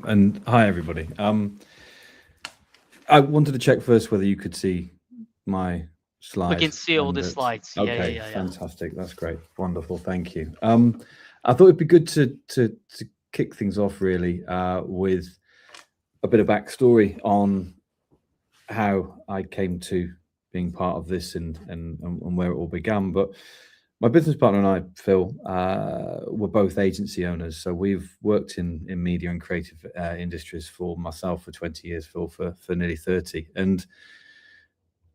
And hi, everybody. I wanted to check first whether you could see my We can slides see all and the that. slides. Yeah, yeah, Okay, yeah, yeah. fantastic. That's great. Wonderful. Thank you. I thought it'd be good to kick things off really with a bit of backstory on how I came to being part of this and where it all began. But my business partner and I, Phil, were both agency owners. So we've worked in media and creative industries, for myself for 20 years, Phil for nearly 30. And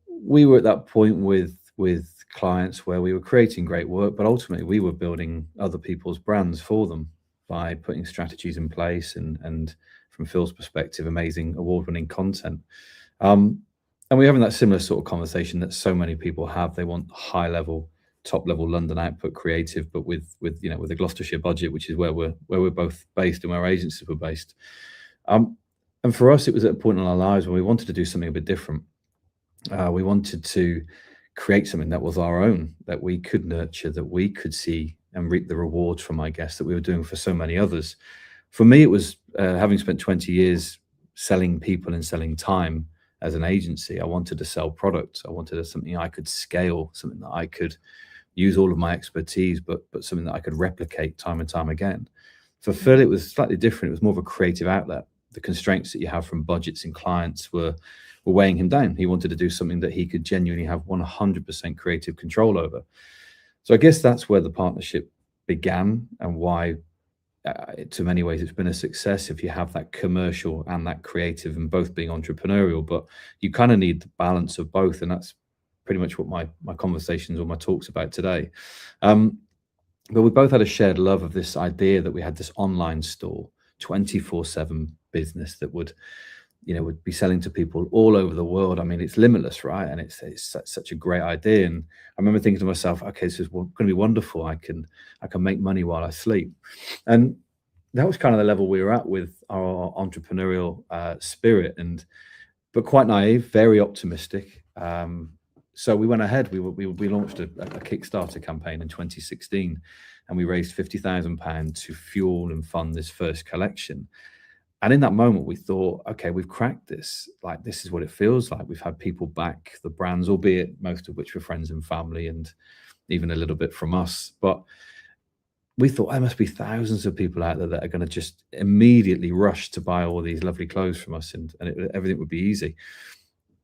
we were at that point with clients where we were creating great work, but ultimately we were building other people's brands for them by putting strategies in place and from Phil's perspective, amazing award-winning content. And we're having that similar sort of conversation that so many people have. They want high level, top level London output creative, but with a Gloucestershire budget, which is where we're both based and where our agencies were based. And for us, it was at a point in our lives where we wanted to do something a bit different. We wanted to create something that was our own, that we could nurture, that we could see and reap the rewards from, I guess, that we were doing for so many others. For me, it was having spent 20 years selling people and selling time as an agency. I wanted to sell products. I wanted something I could scale, something that I could use all of my expertise, but something that I could replicate time and time again. For Phil, it was slightly different. It was more of a creative outlet. The constraints that you have from budgets and clients were weighing him down. He wanted to do something that he could genuinely have 100% creative control over. So I guess that's where the partnership began, and why to many ways it's been a success if you have that commercial and that creative and both being entrepreneurial. But you kind of need the balance of both, and that's pretty much what my conversations or my talks about today. But we both had a shared love of this idea that we had this online store, 24/7 business that would be selling to people all over the world. I mean, it's limitless, right? And it's such a great idea. And I remember thinking to myself, okay, this is going to be wonderful. I can make money while I sleep. And that was kind of the level we were at with our entrepreneurial spirit, but quite naive, very optimistic. So we went ahead. We launched a Kickstarter campaign in 2016, and we raised £50,000 to fuel and fund this first collection. And in that moment, we thought, okay, we've cracked this. Like, this is what it feels like. We've had people back the brands, albeit most of which were friends and family, and even a little bit from us. But we thought there must be thousands of people out there that are going to just immediately rush to buy all these lovely clothes from us, and everything would be easy.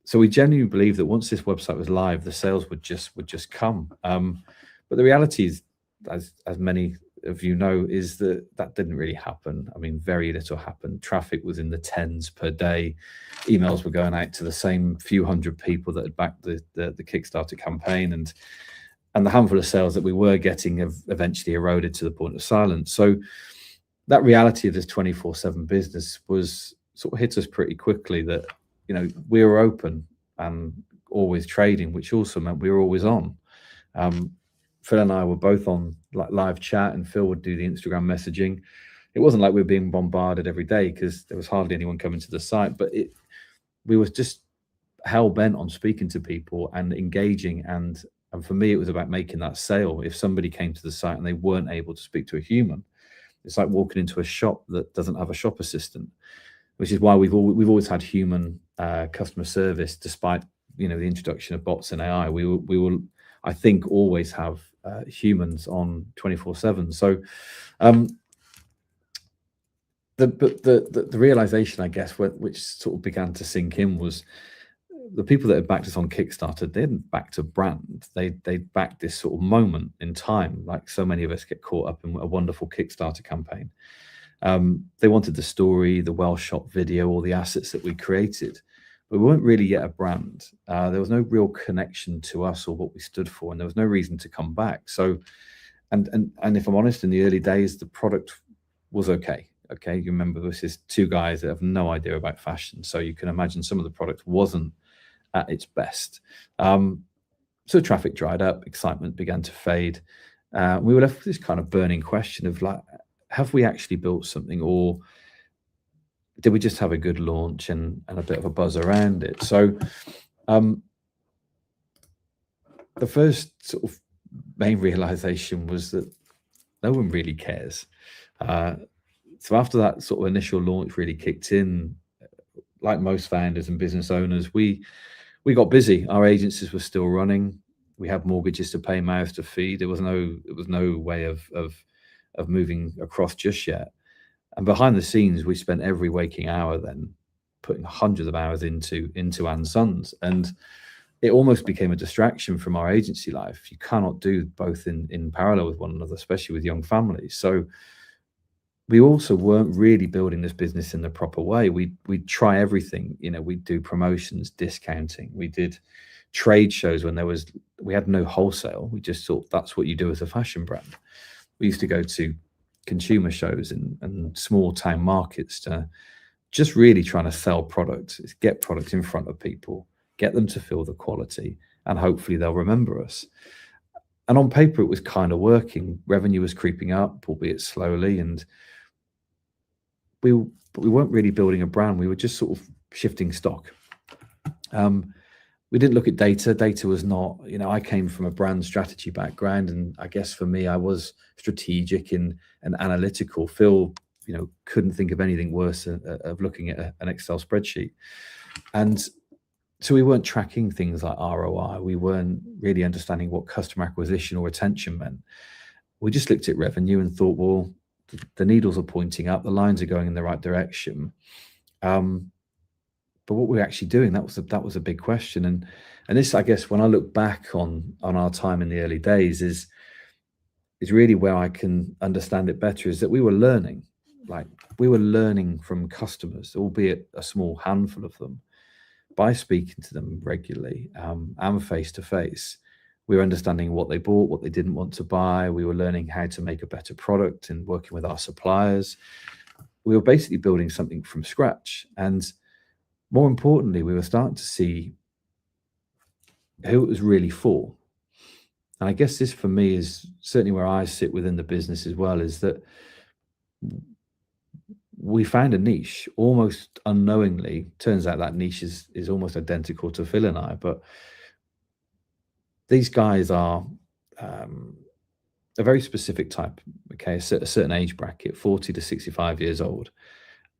So we genuinely believe that once this website was live, the sales would just come. But the reality is, as many of you know, is that didn't really happen. I mean, very little happened. Traffic was in the tens per day. Emails were going out to the same few hundred people that had backed the Kickstarter campaign, and the handful of sales that we were getting have eventually eroded to the point of silence. So that reality of this 24/7 business was sort of hit us pretty quickly, that we were open and always trading, which also meant we were always on. Phil and I were both on like live chat, and Phil would do the Instagram messaging. It wasn't like we were being bombarded every day, because there was hardly anyone coming to the site, but we was just hell bent on speaking to people and engaging. And for me, it was about making that sale. If somebody came to the site and they weren't able to speak to a human, it's like walking into a shop that doesn't have a shop assistant, which is why we've always had human customer service, despite the introduction of bots and AI. We will, I think, always have humans on 24/7. So the realization, I guess, which sort of began to sink in, was the people that had backed us on Kickstarter, they didn't back a brand. They backed this sort of moment in time, like so many of us get caught up in a wonderful Kickstarter campaign. They wanted the story, the well-shot video, all the assets that we created, but we weren't really yet a brand. There was no real connection to us or what we stood for, and there was no reason to come back. So, and if I'm honest, in the early days, the product was okay. Okay, you remember this is two guys that have no idea about fashion, so you can imagine some of the product wasn't at its best. So traffic dried up, excitement began to fade. We were left with this kind of burning question of like, have we actually built something, or did we just have a good launch and a bit of a buzz around it? So the first sort of main realization was that no one really cares. So after that sort of initial launch really kicked in, like most founders and business owners, we got busy. Our agencies were still running. We had mortgages to pay, mouths to feed. There was no way of moving across just yet. And behind the scenes, we spent every waking hour then putting hundreds of hours into And Sons, and it almost became a distraction from our agency life. You cannot do both in parallel with one another, especially with young families. So we also weren't really building this business in the proper way. We'd try everything. We'd do promotions, discounting. We did trade shows when we had no wholesale. We just thought that's what you do as a fashion brand. We used to go to consumer shows and small town markets to just really trying to sell products, get products in front of people, get them to feel the quality, and hopefully they'll remember us. And on paper, it was kind of working. Revenue was creeping up, albeit slowly, and we weren't really building a brand. We were just sort of shifting stock. We didn't look at data. Data was not, I came from a brand strategy background, and I guess for me, I was strategic and analytical. Phil, couldn't think of anything worse of looking at an Excel spreadsheet. And so we weren't tracking things like ROI. We weren't really understanding what customer acquisition or retention meant. We just looked at revenue and thought, well, the needles are pointing up, the lines are going in the right direction. But what we're actually doing, that was a big question. And this, I guess, when I look back on our time in the early days, is really where I can understand it better, is that we were learning. Like, we were learning from customers, albeit a small handful of them, by speaking to them regularly and face to face. We were understanding what they bought, what they didn't want to buy. We were learning how to make a better product and working with our suppliers. We were basically building something from scratch. And more importantly, we were starting to see who it was really for. And I guess this, for me, is certainly where I sit within the business as well, is that we found a niche almost unknowingly. Turns out that niche is almost identical to Phil and I, but these guys are a very specific type, okay, a certain age bracket, 40 to 65 years old.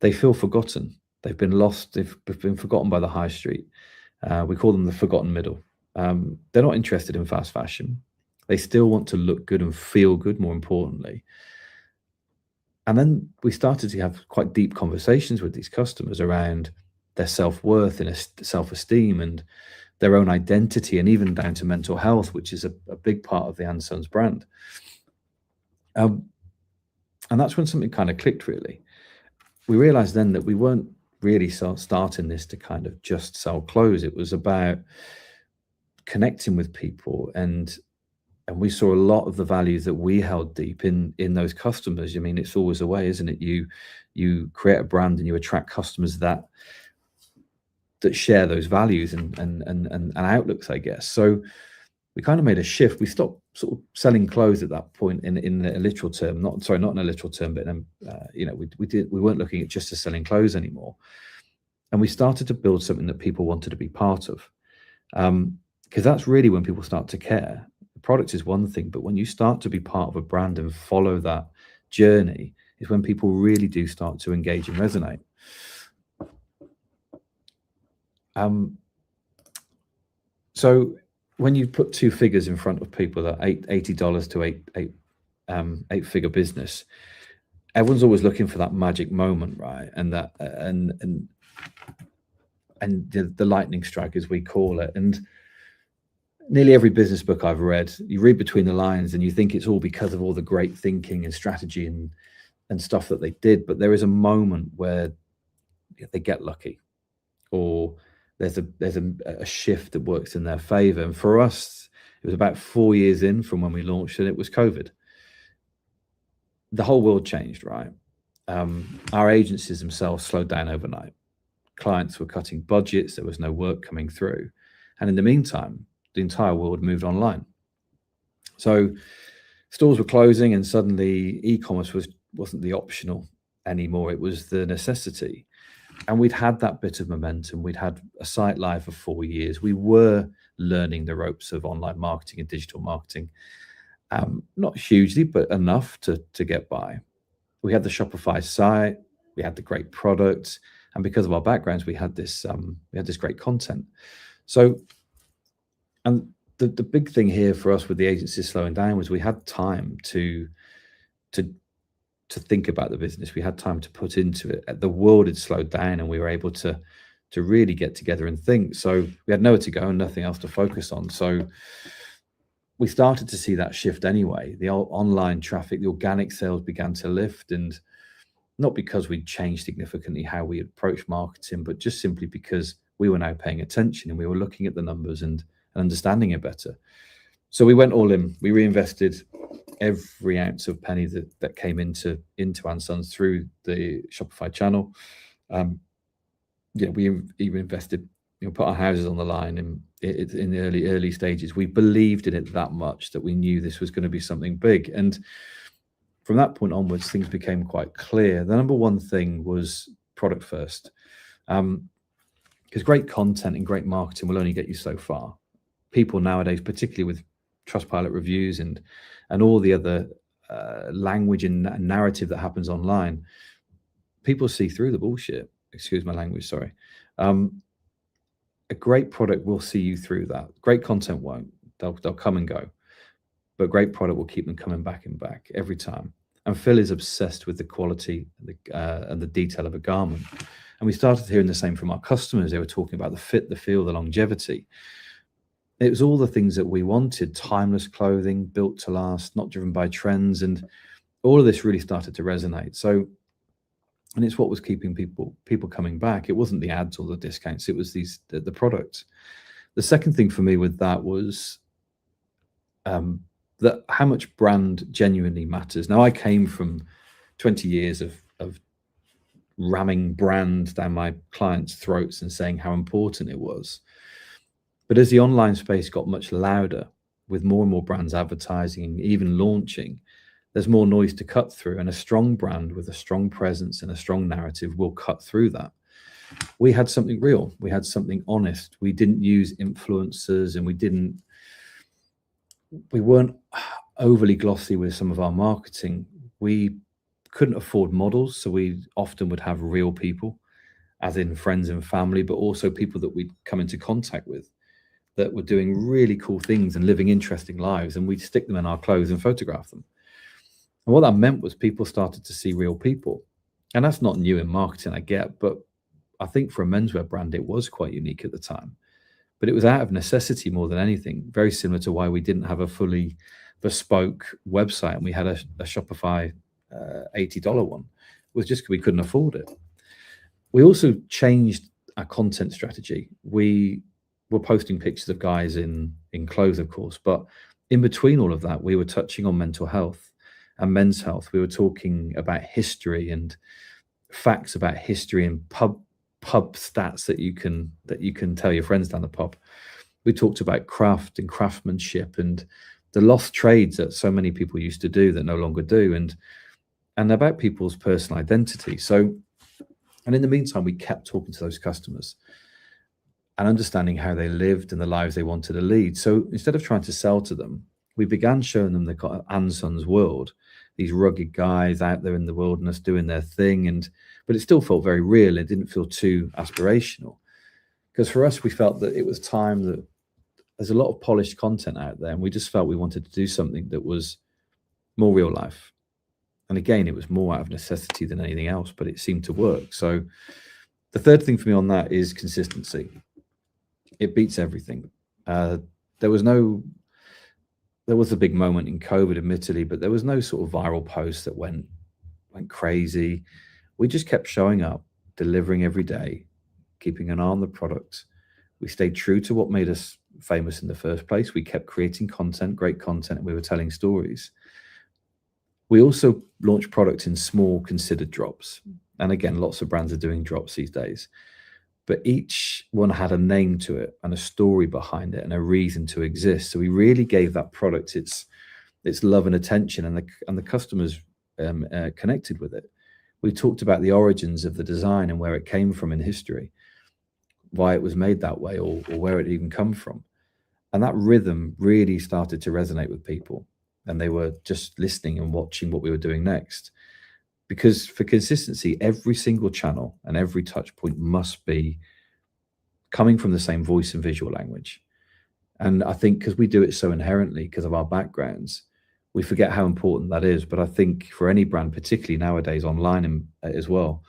They feel forgotten. They've been lost. They've been forgotten by the high street. We call them the forgotten middle. They're not interested in fast fashion. They still want to look good and feel good, more importantly. And then we started to have quite deep conversations with these customers around their self-worth and self-esteem and their own identity, and even down to mental health, which is a big part of the And Sons brand. And that's when something kind of clicked, really. We realized then that we weren't really starting this to kind of just sell clothes. It was about connecting with people, and we saw a lot of the values that we held deep in those customers. I mean, it's always a way, isn't it? You create a brand and you attract customers that share those values and outlooks, I guess. So we kind of made a shift. We stopped sort of selling clothes at that point in a literal term. Not in a literal term, but we weren't looking at just as selling clothes anymore. And we started to build something that people wanted to be part of, because that's really when people start to care. The product is one thing, but when you start to be part of a brand and follow that journey, is when people really do start to engage and resonate. So when you put two figures in front of people, that $80 to eight-figure business, everyone's always looking for that magic moment, right? And that and the lightning strike, as we call it. And nearly every business book I've read, you read between the lines and you think it's all because of all the great thinking and strategy and stuff that they did, but there is a moment where they get lucky, or there's a shift that works in their favor. And for us, it was about 4 years in from when we launched, and it was COVID. The whole world changed, right? Our agencies themselves slowed down overnight. Clients were cutting budgets. There was no work coming through. And in the meantime, the entire world moved online. So stores were closing, and suddenly e-commerce wasn't the optional anymore. It was the necessity. And we'd had that bit of momentum. We'd had a site live for 4 years. We were learning the ropes of online marketing and digital marketing. Not hugely, but enough to get by. We had the Shopify site, we had the great product, and because of our backgrounds, we had this great content. So, and the big thing here for us with the agency slowing down was we had time to think about the business. We had time to put into it. The world had slowed down, and we were able to really get together and think. So we had nowhere to go and nothing else to focus on. So we started to see that shift anyway. The online traffic, the organic sales began to lift, and not because we'd changed significantly how we approach marketing, but just simply because we were now paying attention and we were looking at the numbers and understanding it better. So we went all in. We reinvested every ounce of penny that came into Ansons through the Shopify channel. We even invested, put our houses on the line in the early stages. We believed in it that much that we knew this was going to be something big. And from that point onwards, things became quite clear. The number one thing was product first, because great content and great marketing will only get you so far. People nowadays, particularly with Trustpilot reviews and all the other language and narrative that happens online, people see through the bullshit. Excuse my language, sorry. A great product will see you through that. Great content won't. They'll come and go. But great product will keep them coming back and back every time. And Phil is obsessed with the quality and the detail of a garment. And we started hearing the same from our customers. They were talking about the fit, the feel, the longevity. It was all the things that we wanted: timeless clothing, built to last, not driven by trends. And all of this really started to resonate. So, and it's what was keeping people coming back. It wasn't the ads or the discounts. It was the products. The second thing for me with that was that how much brand genuinely matters. Now, I came from 20 years of ramming brand down my clients' throats and saying how important it was. But as the online space got much louder, with more and more brands advertising, even launching, there's more noise to cut through, and a strong brand with a strong presence and a strong narrative will cut through that. We had something real. We had something honest. We didn't use influencers, and we weren't overly glossy with some of our marketing. We couldn't afford models, so we often would have real people, as in friends and family, but also people that we'd come into contact with that were doing really cool things and living interesting lives, and we'd stick them in our clothes and photograph them. And what that meant was people started to see real people. And that's not new in marketing, I get, but I think for a menswear brand, it was quite unique at the time. But it was out of necessity more than anything, very similar to why we didn't have a fully bespoke website and we had a Shopify $80 one. It was just because we couldn't afford it. We also changed our content strategy. We were posting pictures of guys in clothes, of course, but in between all of that, we were touching on mental health and men's health. We were talking about history and facts about history and pub stats that you can tell your friends down the pub. We talked about craft and craftsmanship and the lost trades that so many people used to do that no longer do, and about people's personal identity. So, and in the meantime, we kept talking to those customers and understanding how they lived and the lives they wanted to lead. So instead of trying to sell to them, we began showing them the Ansons world, these rugged guys out there in the wilderness doing their thing, but it still felt very real. It didn't feel too aspirational, because for us, we felt that it was time that there's a lot of polished content out there, and we just felt we wanted to do something that was more real life. And again, it was more out of necessity than anything else, but it seemed to work. So the third thing for me on that is consistency. It beats everything. There was a big moment in COVID, admittedly, but there was no sort of viral post that went crazy. We just kept showing up, delivering every day, keeping an eye on the product. We stayed true to what made us famous in the first place. We kept creating content, great content, and we were telling stories. We also launched products in small, considered drops. And again, lots of brands are doing drops these days. But each one had a name to it and a story behind it and a reason to exist. So we really gave that product its love and attention, and the customers connected with it. We talked about the origins of the design and where it came from in history, why it was made that way, or where it even come from. And that rhythm really started to resonate with people, and they were just listening and watching what we were doing next. because for consistency, every single channel and every touch point must be coming from the same voice and visual language. And I think because we do it so inherently because of our backgrounds, we forget how important that is. But I think for any brand, particularly nowadays online and as well,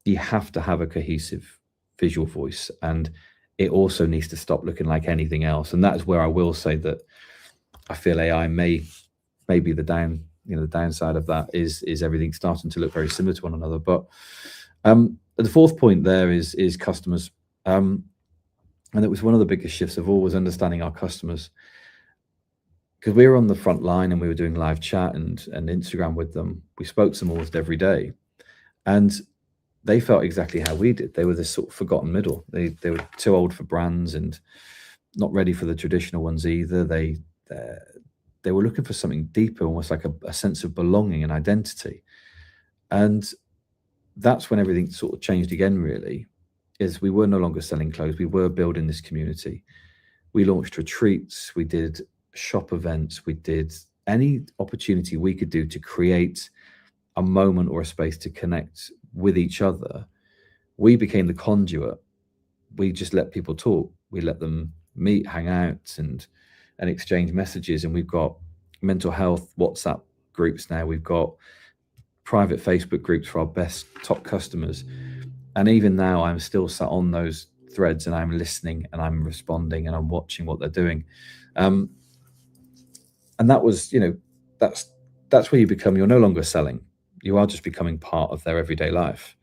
you have to have a cohesive visual voice, and it also needs to stop looking like anything else. And that's where I will say that I feel AI may be the downside of that is everything starting to look very similar to one another. But the fourth point there is customers. And it was one of the biggest shifts of all, was understanding our customers, because we were on the front line and we were doing live chat and Instagram with them. We spoke to them almost every day, and they felt exactly how we did. They were this sort of forgotten middle. They were too old for brands and not ready for the traditional ones either. They were looking for something deeper, almost like a sense of belonging and identity. And that's when everything sort of changed again, really, is we were no longer selling clothes. We were building this community. We launched retreats. We did shop events. We did any opportunity we could do to create a moment or a space to connect with each other. We became the conduit. We just let people talk. We let them meet, hang out, and exchange messages. And we've got mental health WhatsApp groups now. We've got private Facebook groups for our best top customers. And even now, I'm still sat on those threads and I'm listening and I'm responding and I'm watching what they're doing. And that was, that's where you're no longer selling. You are just becoming part of their everyday life.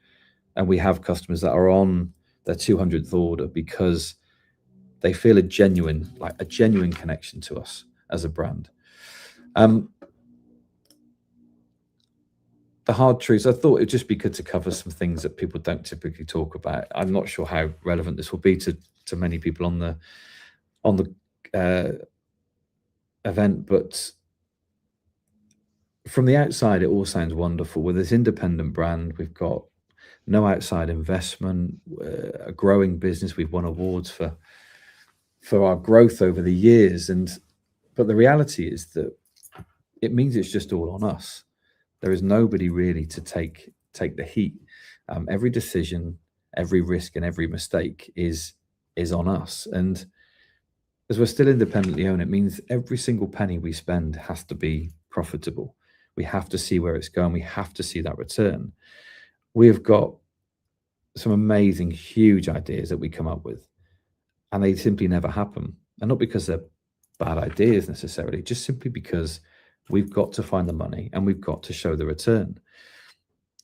And we have customers that are on their 200th order because they feel a genuine connection to us as a brand. The hard truths, I thought it'd just be good to cover some things that people don't typically talk about. I'm not sure how relevant this will be to many people on the event, but from the outside, it all sounds wonderful. With this independent brand, we've got no outside investment, a growing business. We've won awards for our growth over the years, but the reality is that it means it's just all on us. There is nobody really to take the heat. Every decision, every risk, and every mistake is on us. And as we're still independently owned, it means every single penny we spend has to be profitable. We have to see where it's going. We have to see that return. We've got some amazing, huge ideas that we come up with, and they simply never happen. And not because they're bad ideas necessarily, just simply because we've got to find the money and we've got to show the return.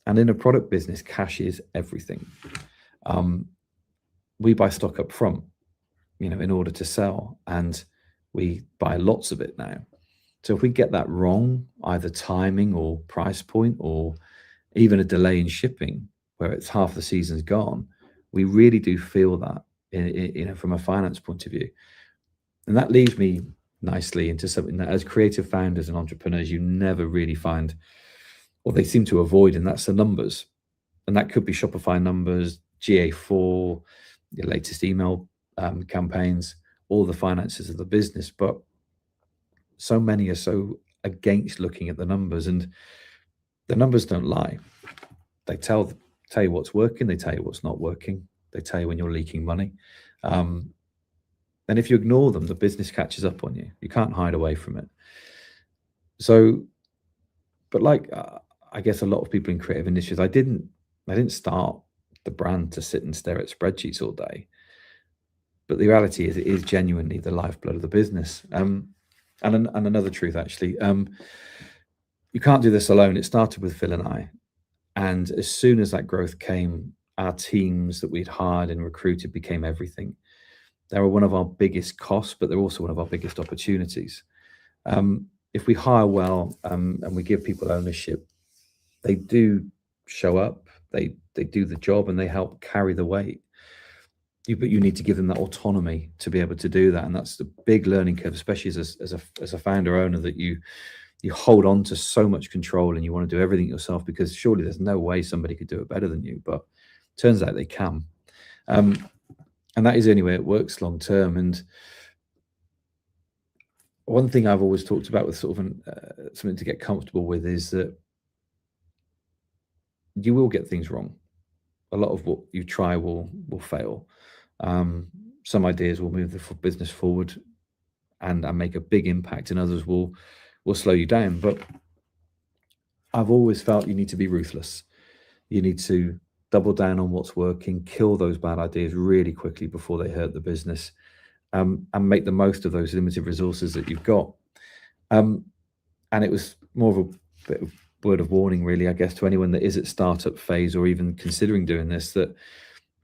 And in a product business, cash is everything. We buy stock up front, in order to sell, and we buy lots of it now. So if we get that wrong, either timing or price point, or even a delay in shipping where it's half the season's gone, we really do feel that, from a finance point of view. And that leads me nicely into something that as creative founders and entrepreneurs, you never really find, or they seem to avoid, and that's the numbers. And that could be Shopify numbers, GA4, your latest email campaigns, all the finances of the business. But so many are so against looking at the numbers, and the numbers don't lie. They tell you what's working, they tell you what's not working, they tell you when you're leaking money. And if you ignore them, the business catches up on you. You can't hide away from it. So, but like I guess a lot of people in creative industries, I didn't start the brand to sit and stare at spreadsheets all day. But the reality is, it is genuinely the lifeblood of the business. And another truth, actually, you can't do this alone. It started with Phil and I. And as soon as that growth came, our teams that we'd hired and recruited became everything. They were one of our biggest costs, but they're also one of our biggest opportunities. If we hire well and we give people ownership, they do show up, they do the job, and they help carry the weight. But you need to give them that autonomy to be able to do that, and that's the big learning curve, especially as a founder owner, that you hold on to so much control and you want to do everything yourself, because surely there's no way somebody could do it better than you. But turns out they can. And that is the only way it works long term. And one thing I've always talked about with sort of something to get comfortable with is that you will get things wrong. A lot of what you try will fail. Some ideas will move the business forward and make a big impact, and others will slow you down. But I've always felt you need to be ruthless. You need to double down on what's working, kill those bad ideas really quickly before they hurt the business, and make the most of those limited resources that you've got. And it was more of a bit of word of warning, really, I guess, to anyone that is at startup phase or even considering doing this, that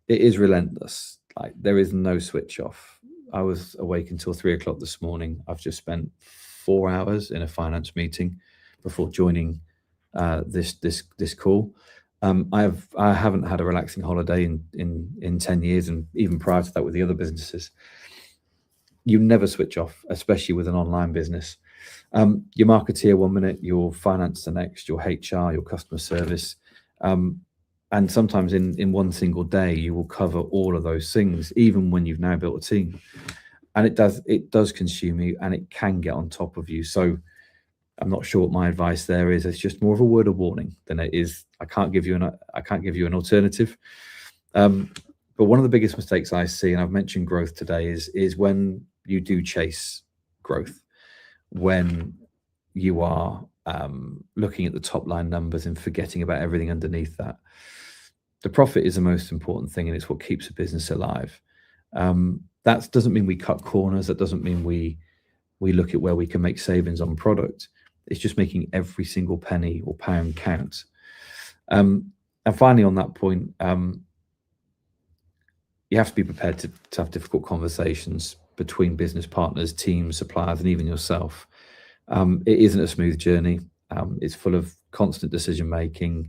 it is relentless. Like, there is no switch off. I was awake until 3 o'clock this morning. I've just spent 4 hours in a finance meeting before joining this call. I haven't had a relaxing holiday in 10 years, and even prior to that with the other businesses. You never switch off, especially with an online business. Your marketeer 1 minute, your finance the next, your HR, your customer service. And sometimes in one single day, you will cover all of those things, even when you've now built a team. And it does consume you, and it can get on top of you. So I'm not sure what my advice there is. It's just more of a word of warning than it is. I can't give you an alternative. But one of the biggest mistakes I see, and I've mentioned growth today, is when you do chase growth, when you are looking at the top line numbers and forgetting about everything underneath that. The profit is the most important thing, and it's what keeps a business alive. That doesn't mean we cut corners. That doesn't mean we look at where we can make savings on product. It's just making every single penny or pound count. And finally, on that point, you have to be prepared to have difficult conversations between business partners, teams, suppliers, and even yourself. It isn't a smooth journey. It's full of constant decision making.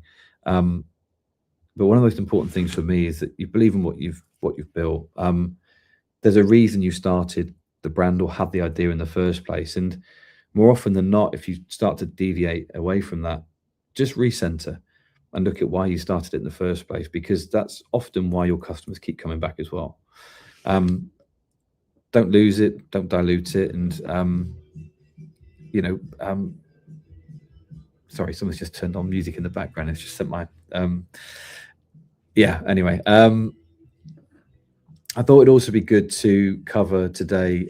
But one of the most important things for me is that you believe in what you've built. There's a reason you started the brand or had the idea in the first place. And more often than not, if you start to deviate away from that, just recenter and look at why you started it in the first place, because that's often why your customers keep coming back as well. Don't lose it, don't dilute it. And, sorry, someone's just turned on music in the background. It's just sent my, anyway. I thought it'd also be good to cover today,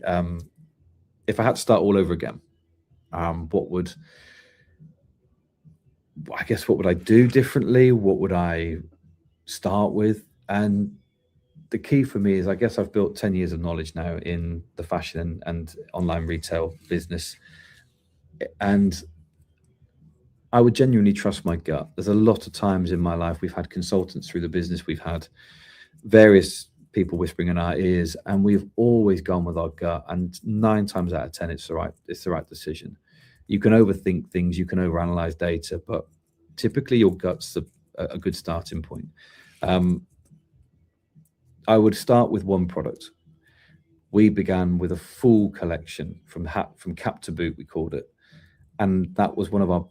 if I had to start all over again, what would I do differently? What would I start with? And the key for me is, I guess I've built 10 years of knowledge now in the fashion and online retail business. And I would genuinely trust my gut. There's a lot of times in my life we've had consultants through the business, we've had various people whispering in our ears, and we've always gone with our gut. And 9 times out of 10, it's the right decision. You can overthink things, you can overanalyze data, but typically your gut's a good starting point. I would start with one product. We began with a full collection from cap to boot, we called it. And that was one of our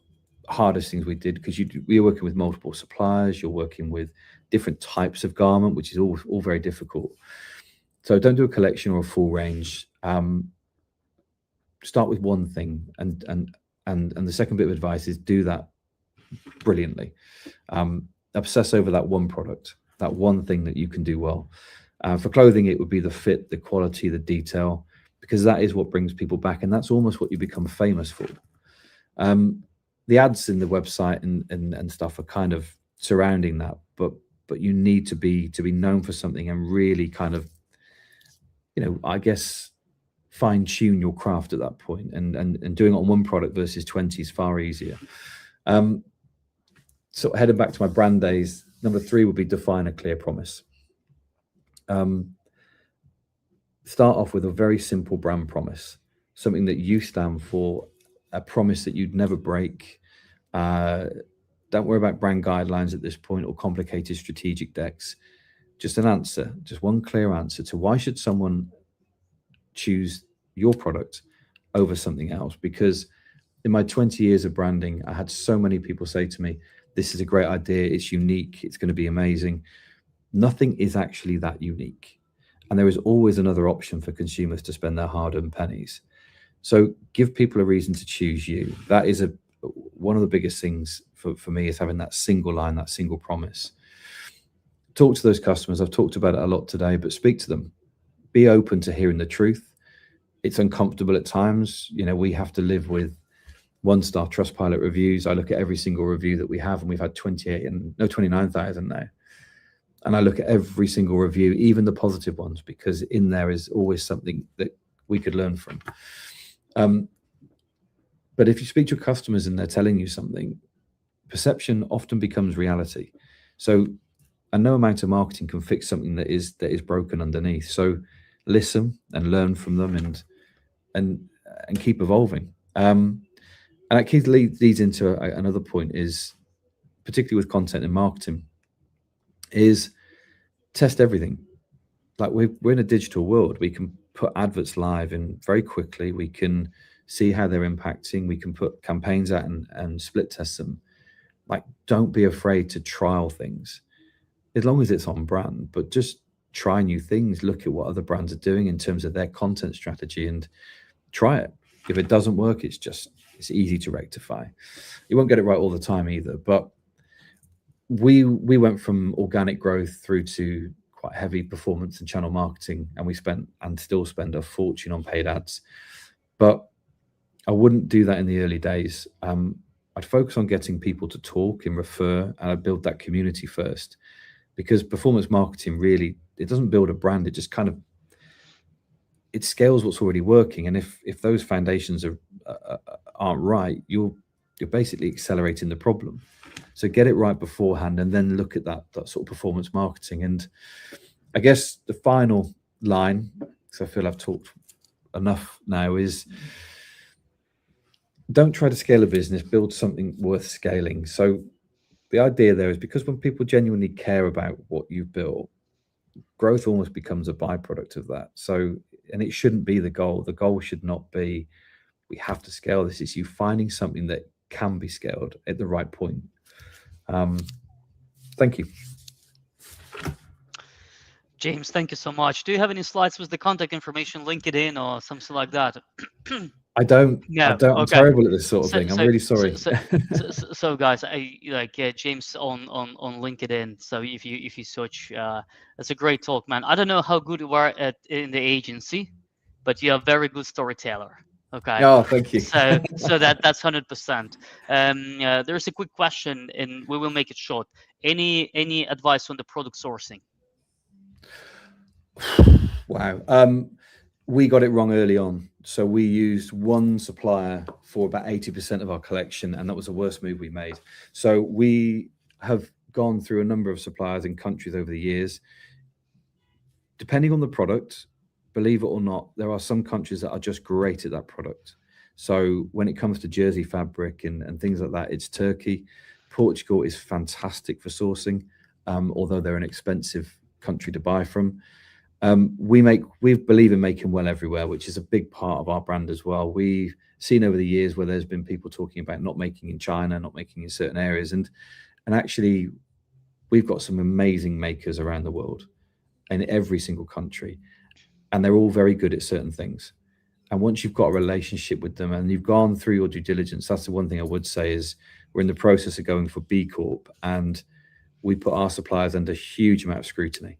hardest things we did, because you're working with multiple suppliers, you're working with different types of garment, which is all very difficult. So don't do a collection or a full range. Start with one thing, and the second bit of advice is do that brilliantly. Obsess over that one product, that one thing that you can do well. For clothing, it would be the fit, the quality, the detail, because that is what brings people back, and that's almost what you become famous for. The ads in the website and stuff are kind of surrounding that, but you need to be known for something and really kind of, I guess, fine tune your craft at that point, and doing it on one product versus 20 is far easier. So heading back to my brand days, number 3 would be define a clear promise. Start off with a very simple brand promise, something that you stand for, a promise that you'd never break. Don't worry about brand guidelines at this point or complicated strategic decks. Just an answer, just one clear answer to why should someone choose your product over something else. Because in my 20 years of branding, I had so many people say to me, this is a great idea, it's unique, it's going to be amazing. Nothing is actually that unique. And there is always another option for consumers to spend their hard-earned pennies. So give people a reason to choose you. That is one of the biggest things for me is having that single line, that single promise. Talk to those customers. I've talked about it a lot today, but speak to them. Be open to hearing the truth. It's uncomfortable at times. We have to live with 1-star Trustpilot reviews. I look at every single review that we have, and we've had 29,000 now. And I look at every single review, even the positive ones, because in there is always something that we could learn from. But if you speak to your customers and they're telling you something, perception often becomes reality. So, and no amount of marketing can fix something that is broken underneath. So, listen and learn from them, and keep evolving. And that leads into another point, is particularly with content and marketing, is test everything. Like we're in a digital world. We can put adverts live and very quickly. We can see how they're impacting. We can put campaigns out and split test them. Like, don't be afraid to trial things, as long as it's on brand, but just try new things. Look at what other brands are doing in terms of their content strategy and try it. If it doesn't work, it's easy to rectify. You won't get it right all the time either, but we went from organic growth through to quite heavy performance and channel marketing, and we spent and still spend a fortune on paid ads. But I wouldn't do that in the early days. I'd focus on getting people to talk and refer, and I'd build that community first, because performance marketing really, it doesn't build a brand. It just it scales what's already working. And if those foundations aren't right, you're basically accelerating the problem. So get it right beforehand, and then look at that sort of performance marketing. And I guess the final line, because I feel I've talked enough now, is don't try to scale a business, build something worth scaling. So the idea there is, because when people genuinely care about what you've built, growth almost becomes a byproduct of that. So, and it shouldn't be the goal. The goal should not be, we have to scale this. It's you finding something that can be scaled at the right point. Thank you. James, thank you so much. Do you have any slides with the contact information, LinkedIn or something like that? I don't. No. I don't. I'm Okay. terrible at this sort of thing. I'm really sorry. So guys, I like James on LinkedIn. So if you search, it's a great talk, man. I don't know how good you are in the agency, but you're a very good storyteller. Okay. Oh, thank you. So that's 100%. There's a quick question, and we will make it short. Any advice on the product sourcing? Wow. We got it wrong early on. So we used one supplier for about 80% of our collection, and that was the worst move we made. So we have gone through a number of suppliers in countries over the years. Depending on the product, believe it or not, there are some countries that are just great at that product. So when it comes to jersey fabric and things like that, it's Turkey. Portugal is fantastic for sourcing, although they're an expensive country to buy from. We believe in making well everywhere, which is a big part of our brand as well. We've seen over the years where there's been people talking about not making in China, not making in certain areas, and actually we've got some amazing makers around the world in every single country, and they're all very good at certain things. And once you've got a relationship with them and you've gone through your due diligence, that's the one thing I would say is we're in the process of going for B Corp, and we put our suppliers under huge amount of scrutiny,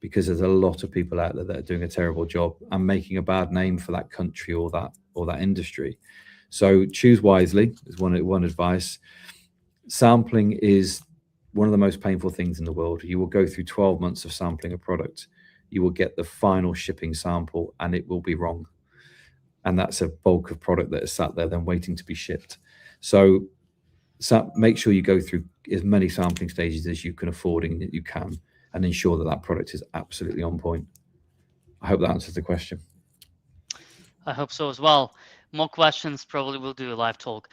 because there's a lot of people out there that are doing a terrible job and making a bad name for that country or that industry. So choose wisely is one advice. Sampling is one of the most painful things in the world. You will go through 12 months of sampling a product. You will get the final shipping sample and it will be wrong. And that's a bulk of product that is sat there then waiting to be shipped. So make sure you go through as many sampling stages as you can afford and that you can, and ensure that that product is absolutely on point. I hope that answers the question. I hope so as well. More questions, probably we'll do a live talk.